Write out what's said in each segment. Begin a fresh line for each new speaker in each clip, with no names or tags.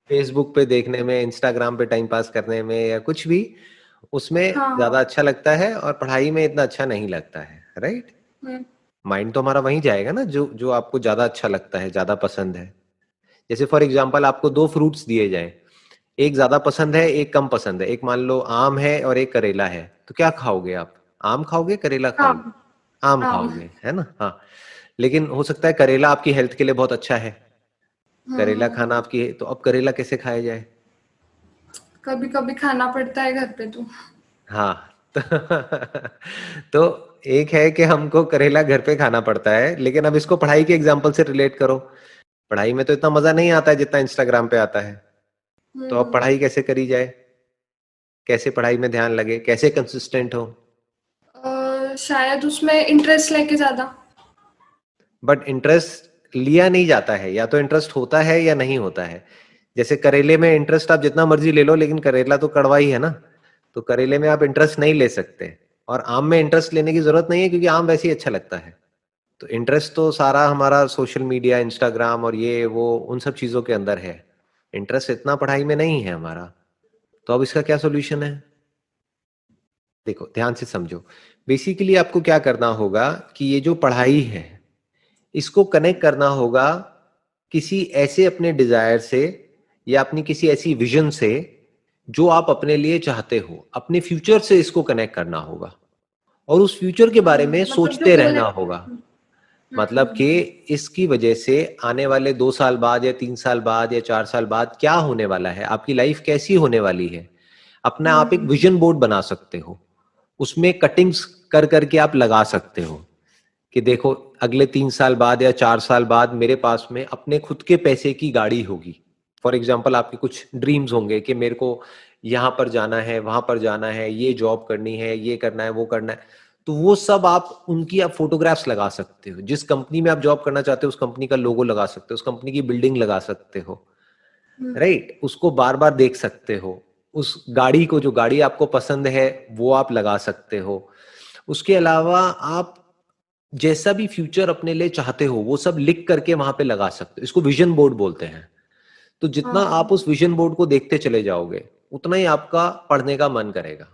Facebook पे देखने में, इंस्टाग्राम पे टाइम पास करने में या कुछ भी, उसमें ज्यादा
हाँ।
अच्छा लगता है और पढ़ाई में इतना अच्छा नहीं लगता है, राइट?
हम्म।
माइंड तो हमारा वहीं जाएगा ना, जो जो आपको ज्यादा अच्छा लगता है, ज्यादा पसंद है। जैसे फॉर एग्जाम्पल आपको दो फ्रूट्स दिए जाएं, एक ज्यादा पसंद है, एक कम पसंद है। एक मान लो आम है और एक करेला है, तो क्या खाओगे आप? आम खाओगे, करेला खाओगे?
आम।
आम
आम।
खाओगे, है ना? हाँ। लेकिन हो सकता है करेला आपकी हेल्थ के लिए बहुत अच्छा है, करेला
हम्म।
खाना आपकी, तो अब करेला कैसे खाया जाए?
कभी कभी खाना पड़ता है घर पे तो।
हाँ। तो, तो एक है कि हमको करेला घर पे खाना पड़ता है, लेकिन अब इसको पढ़ाई के एग्जाम्पल से रिलेट करो। पढ़ाई में तो इतना मजा नहीं आता है जितना इंस्टाग्राम पे आता है। तो अब
हम्म।
पढ़ाई कैसे करी जाए? कैसे पढ़ाई में ध्यान लगे, कैसे कंसिस्टेंट हो?
शायद उसमें इंटरेस्ट लेके ज्यादा।
बट इंटरेस्ट लिया नहीं जाता है, या तो इंटरेस्ट होता है या नहीं होता है। जैसे करेले में इंटरेस्ट आप जितना मर्जी ले लो, लेकिन करेला तो कड़वा ही है ना, तो करेले में आप इंटरेस्ट नहीं ले सकते। और आम में इंटरेस्ट लेने की जरूरत नहीं है, क्योंकि आम वैसे ही अच्छा लगता है। तो इंटरेस्ट तो सारा हमारा सोशल मीडिया, इंस्टाग्राम और ये वो उन सब चीजों के अंदर है। इंटरेस्ट इतना पढ़ाई में नहीं है हमारा। तो अब इसका क्या सोल्यूशन है? देखो ध्यान से समझो। बेसिकली आपको क्या करना होगा कि ये जो पढ़ाई है, इसको कनेक्ट करना होगा किसी ऐसे अपने डिजायर से, या अपनी किसी ऐसी विजन से जो आप अपने लिए चाहते हो। अपने फ्यूचर से इसको कनेक्ट करना होगा, और उस फ्यूचर के बारे में
मतलब जो
सोचते
गोल
रहना
है।
होगा। मतलब कि इसकी वजह से आने वाले 2 साल बाद या 3 साल बाद या 4 साल बाद क्या होने वाला है, आपकी लाइफ कैसी होने वाली है। अपना आप एक विजन बोर्ड बना सकते हो, उसमें कटिंग्स कर करके आप लगा सकते हो कि देखो अगले 3 साल बाद या 4 साल बाद मेरे पास में अपने खुद के पैसे की गाड़ी होगी। फॉर एग्जाम्पल आपके कुछ ड्रीम्स होंगे कि मेरे को यहाँ पर जाना है, वहां पर जाना है, ये जॉब करनी है, ये करना है, वो करना है। तो वो सब आप उनकी आप फोटोग्राफ्स लगा सकते हो। जिस कंपनी में आप जॉब करना चाहते हो उस कंपनी का लोगो लगा सकते हो, उस कंपनी की बिल्डिंग लगा सकते हो, राइट? उसको बार बार देख सकते हो। उस गाड़ी को, जो गाड़ी आपको पसंद है, वो आप लगा सकते हो। उसके अलावा आप जैसा भी फ्यूचर अपने लिए चाहते हो वो सब लिख करके वहां पे लगा सकते हो। इसको विजन बोर्ड बोलते हैं। तो जितना आप
हाँ।
उस विजन बोर्ड को देखते चले जाओगे, उतना ही आपका पढ़ने का मन करेगा।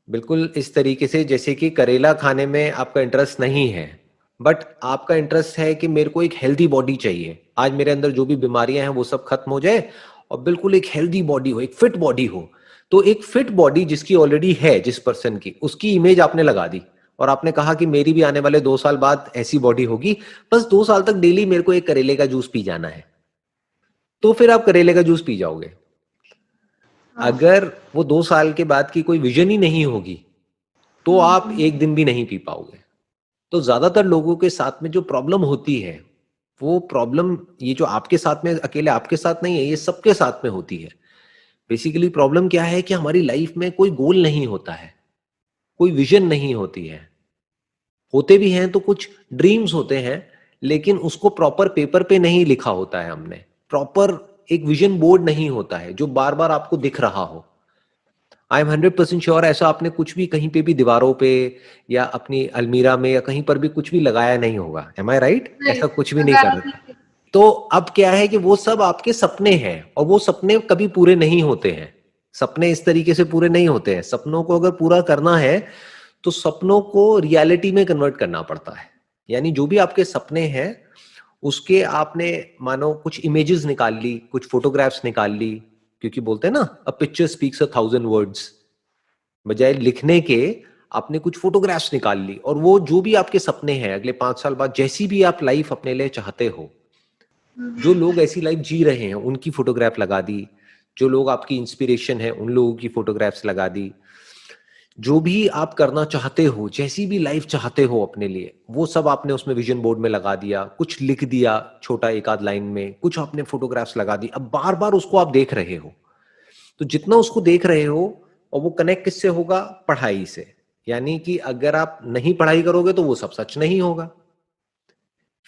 बिल्कुल इस तरीके से जैसे कि करेला खाने में आपका इंटरेस्ट नहीं है, बट आपका इंटरेस्ट है कि मेरे को एक हेल्दी बॉडी चाहिए, आज मेरे अंदर जो भी बीमारियां हैं वो सब खत्म हो जाए, और बिल्कुल एक हेल्दी बॉडी हो, एक फिट बॉडी हो। तो एक फिट बॉडी जिसकी ऑलरेडी है, जिस पर्सन की, उसकी इमेज आपने लगा दी, और आपने कहा कि मेरी भी आने वाले 2 साल बाद ऐसी बॉडी होगी, बस 2 साल तक डेली मेरे को एक करेले का जूस पी जाना है। तो फिर आप करेले का जूस पी जाओगे।
हाँ।
अगर वो 2 साल के बाद की कोई विजन ही नहीं होगी, तो आप एक दिन भी नहीं पी पाओगे। तो ज्यादातर लोगों के साथ में जो प्रॉब्लम होती है, वो प्रॉब्लम, ये जो आपके साथ में, अकेले आपके साथ नहीं है, ये सबके साथ में होती है। बेसिकली प्रॉब्लम क्या है कि हमारी लाइफ में कोई गोल नहीं होता है, कोई विजन नहीं होती है। होते भी हैं तो कुछ ड्रीम्स होते हैं, लेकिन उसको प्रॉपर पेपर पे नहीं लिखा होता है हमने। प्रॉपर एक विजन बोर्ड नहीं होता है जो बार बार आपको दिख रहा हो। आई एम 100% श्योर ऐसा आपने कुछ भी कहीं पे भी दीवारों पे या अपनी अलमीरा में या कहीं पर भी कुछ भी लगाया नहीं होगा। एम आई राइट?
नहीं,
ऐसा कुछ भी नहीं कर
लगाया
रखा।
नहीं।
तो अब क्या है कि वो सब आपके सपने हैं, और वो सपने कभी पूरे नहीं होते हैं। सपने इस तरीके से पूरे नहीं होते हैं। सपनों को अगर पूरा करना है तो सपनों को रियलिटी में कन्वर्ट करना पड़ता है। यानी जो भी आपके सपने हैं, उसके आपने मानो कुछ इमेजेस निकाल ली, कुछ फोटोग्राफ्स निकाल ली, क्योंकि बोलते हैं ना, अ पिक्चर स्पीक्स 1,000 वर्ड्स। बजाय लिखने के आपने कुछ फोटोग्राफ्स निकाल ली, और वो जो भी आपके सपने हैं अगले 5 साल बाद, जैसी भी आप लाइफ अपने लिए चाहते हो, जो लोग ऐसी लाइफ जी रहे हैं उनकी फोटोग्राफ लगा दी, जो लोग आपकी इंस्पिरेशन है उन लोगों की फोटोग्राफ्स लगा दी। जो भी आप करना चाहते हो, जैसी भी लाइफ चाहते हो अपने लिए, वो सब आपने उसमें विजन बोर्ड में लगा दिया, कुछ लिख दिया छोटा एक आध लाइन में, कुछ आपने फोटोग्राफ्स लगा दी। अब बार बार उसको आप देख रहे हो। तो जितना उसको देख रहे हो, और वो कनेक्ट किससे होगा? पढ़ाई से। यानी कि अगर आप नहीं पढ़ाई करोगे तो वो सब सच नहीं होगा।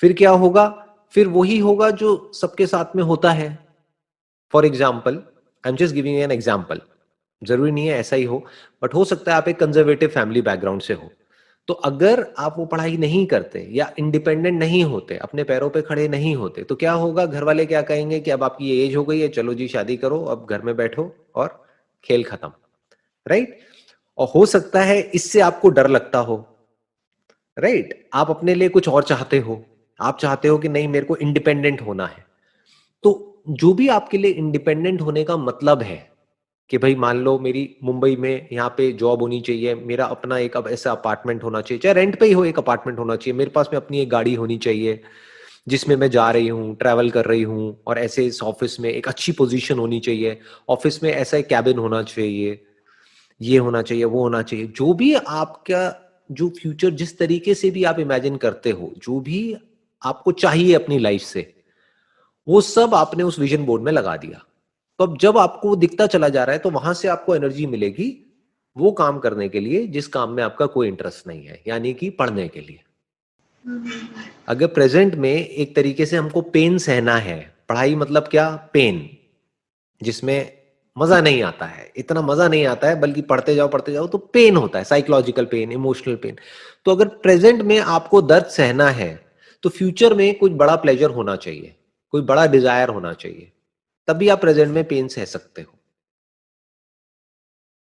फिर क्या होगा? फिर वही होगा जो सबके साथ में होता है। For example, I am just giving an example, जरूरी नहीं है ऐसा ही हो, बट हो सकता है आप एक कंजर्वेटिव फैमिली बैकग्राउंड से हो। तो अगर आप वो पढ़ाई नहीं करते या इंडिपेंडेंट नहीं होते, अपने पैरों पे खड़े नहीं होते, तो क्या होगा, घर वाले क्या कहेंगे कि अब आपकी ये एज हो गई है, चलो जी शादी करो, अब घर में बैठो और खेल खत्म, राइट। और हो सकता है इससे आपको डर लगता हो, राइट, आप अपने लिए कुछ और चाहते हो, आप चाहते हो कि नहीं मेरे को इंडिपेंडेंट होना है। तो जो भी आपके लिए इंडिपेंडेंट होने का मतलब है कि भाई मान लो मेरी मुंबई में यहाँ पे जॉब होनी चाहिए, मेरा अपना एक अब ऐसा अपार्टमेंट होना चाहिए, चाहे रेंट पे ही हो, एक अपार्टमेंट होना चाहिए, मेरे पास में अपनी एक गाड़ी होनी चाहिए जिसमें मैं जा रही हूँ, ट्रैवल कर रही हूँ, और ऐसे इस ऑफिस में एक अच्छी पोजीशन होनी चाहिए, ऑफिस में ऐसा एक कैबिन होना चाहिए, ये होना चाहिए, वो होना चाहिए। जो भी आपका जो फ्यूचर जिस तरीके से भी आप इमेजिन करते हो, जो भी आपको चाहिए अपनी लाइफ से, वो सब आपने उस विजन बोर्ड में लगा दिया। तो अब जब आपको वो दिखता चला जा रहा है तो वहां से आपको एनर्जी मिलेगी वो काम करने के लिए जिस काम में आपका कोई इंटरेस्ट नहीं है, यानी कि पढ़ने के लिए। अगर प्रेजेंट में एक तरीके से हमको पेन सहना है, पढ़ाई मतलब क्या, पेन, जिसमें मजा नहीं आता है, इतना मजा नहीं आता है, बल्कि पढ़ते जाओ तो पेन होता है, साइकोलॉजिकल पेन, इमोशनल पेन। तो अगर प्रेजेंट में आपको दर्द सहना है तो फ्यूचर में कुछ बड़ा प्लेजर होना चाहिए, कोई बड़ा डिजायर होना चाहिए, तभी आप प्रेजेंट में पेन सह सकते हो।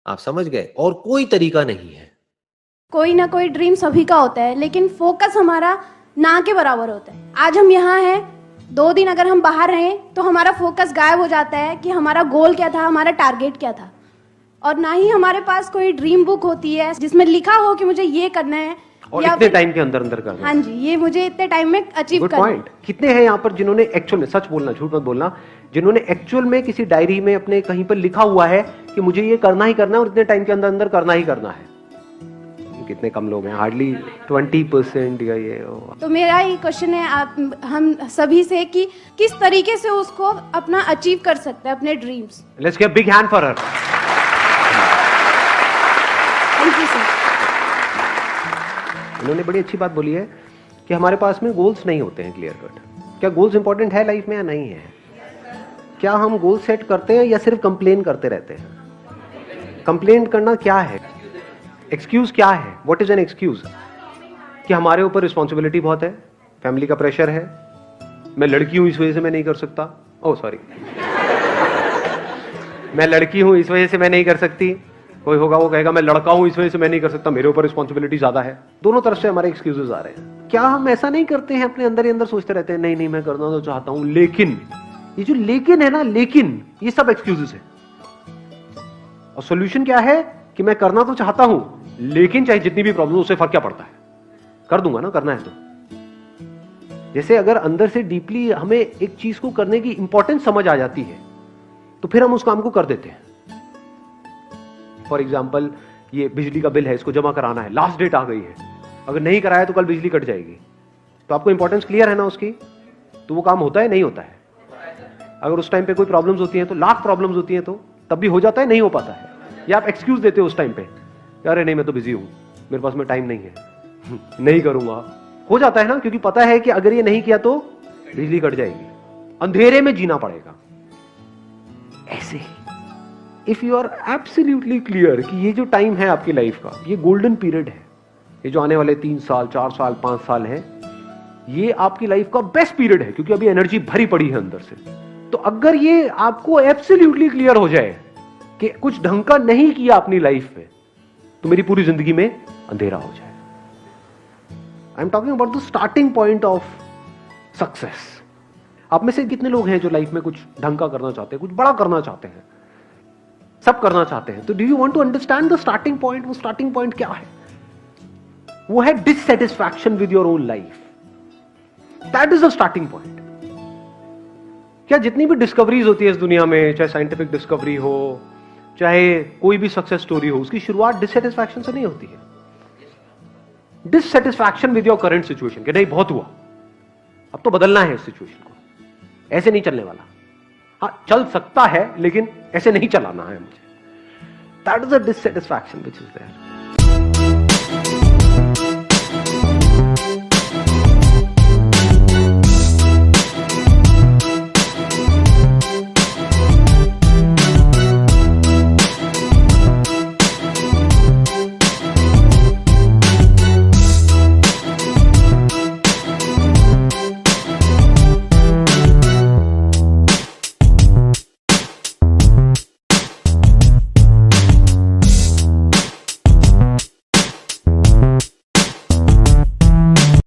आप समझ गए, और कोई तरीका नहीं है।
कोई ना कोई ड्रीम सभी का होता है, लेकिन फोकस हमारा ना के बराबर होता है। आज हम यहाँ हैं, 2 दिन अगर हम बाहर रहें तो हमारा फोकस गायब हो जाता है कि हमारा गोल क्या था, हमारा टारगेट क्या था। और ना ही हमारे पास कोई ड्रीम बुक होती है जिसमें लिखा हो कि मुझे ये करना है
और
या
इतने टाइम के अंदर अंदर करना।
हाँ जी, ये मुझे इतने टाइम में अचीव
गुड
करना है।
पॉइंट। कितने हैं यहाँ पर जिन्होंने एक्चुअल में, सच बोलना, झूठ मत बोलना, जिन्होंने एक्चुअल में किसी डायरी में अपने कहीं पर लिखा हुआ है कि मुझे ये करना ही करना है और इतने टाइम के अंदर अंदर करना ही करना है? कितने कम लोग हैं, हार्डली 20% या ये।
तो मेरा ये क्वेश्चन है हम सभी से कि किस तरीके से उसको अपना अचीव कर सकते हैं अपने dreams.
Let's give big hand for her.
Thank you sir.
उन्होंने बड़ी अच्छी बात बोली है कि हमारे पास में गोल्स नहीं होते हैं क्लियर कट। क्या गोल्स इंपॉर्टेंट है लाइफ में या नहीं है? क्या हम गोल सेट करते हैं या सिर्फ कंप्लेन करते रहते हैं? कंप्लेन करना क्या है? एक्सक्यूज क्या है? What is an excuse? कि हमारे ऊपर रिस्पॉन्सिबिलिटी बहुत है, फैमिली का प्रेशर है, मैं लड़की हूं इस वजह से मैं नहीं कर सकता, ओह सॉरी, मैं लड़की हूं इस वजह से मैं नहीं कर सकती, कोई होगा वो कहेगा मैं लड़का हूं इस वजह से मैं नहीं कर सकता, मेरे ऊपर रिस्पॉन्सिबिलिटी ज्यादा है। दोनों तरफ से हमारे एक्सक्यूजेस आ रहे हैं। क्या हम ऐसा नहीं करते हैं, अपने अंदर ही अंदर सोचते रहते हैं नहीं नहीं मैं करना तो चाहता हूं लेकिन, ये जो लेकिन है ना, लेकिन ये सब एक्सक्यूजेस है। और सोल्यूशन क्या है कि मैं करना तो चाहता हूं लेकिन चाहे जितनी भी प्रॉब्लम, उससे फर्क क्या पड़ता है, कर दूंगा ना, करना है तो। जैसे अगर अंदर से डीपली हमें एक चीज को करने की इंपॉर्टेंस समझ आ जाती है तो फिर हम उस काम को कर देते हैं। फॉर एग्जाम्पल, ये बिजली का बिल है, इसको जमा कराना है, लास्ट डेट आ गई है, अगर नहीं कराया तो कल बिजली कट जाएगी, तो आपको इंपॉर्टेंस क्लियर है ना उसकी, तो वो काम होता है नहीं होता है? अगर उस टाइम पे कोई प्रॉब्लम्स होती हैं तो, लाख प्रॉब्लम्स होती हैं तो तब भी हो जाता है, नहीं हो पाता है, या आप एक्सक्यूज देते हो उस टाइम पे, अरे नहीं मैं तो बिजी हूं, मेरे पास में टाइम नहीं है, नहीं करूंगा। हो जाता है ना, क्योंकि पता है कि अगर ये नहीं किया तो बिजली कट जाएगी, अंधेरे में जीना पड़ेगा। ऐसे ही if you are absolutely clear कि ये जो टाइम है आपकी लाइफ का, ये गोल्डन पीरियड है, ये जो आने वाले 3 साल 4 साल 5 साल है, ये आपकी लाइफ का बेस्ट पीरियड है, क्योंकि अभी एनर्जी भरी पड़ी है अंदर से। तो अगर ये आपको एब्सोल्युटली क्लियर हो जाए कि कुछ ढंग का नहीं किया अपनी लाइफ में, तो मेरी पूरी जिंदगी में अंधेरा हो जाए। I am talking about the starting point of success. आप में से कितने लोग हैं जो लाइफ में कुछ ढंग का करना चाहते हैं, कुछ बड़ा करना चाहते हैं, सब करना चाहते हैं? तो do you want to understand the starting point? वो स्टार्टिंग पॉइंट क्या है? वो है dissatisfaction with your own life. That is the starting point. क्या जितनी भी डिस्कवरीज होती है इस दुनिया में, चाहे साइंटिफिक डिस्कवरी हो, चाहे कोई भी सक्सेस स्टोरी हो, उसकी शुरुआत डिससैटिस्फैक्शन से नहीं होती है। Dissatisfaction with your current situation, कि नहीं बहुत हुआ, अब तो बदलना है इस सिचुएशन को, ऐसे नहीं चलने वाला। हाँ चल सकता है लेकिन ऐसे नहीं चलाना है मुझे। That is a dissatisfaction which is there.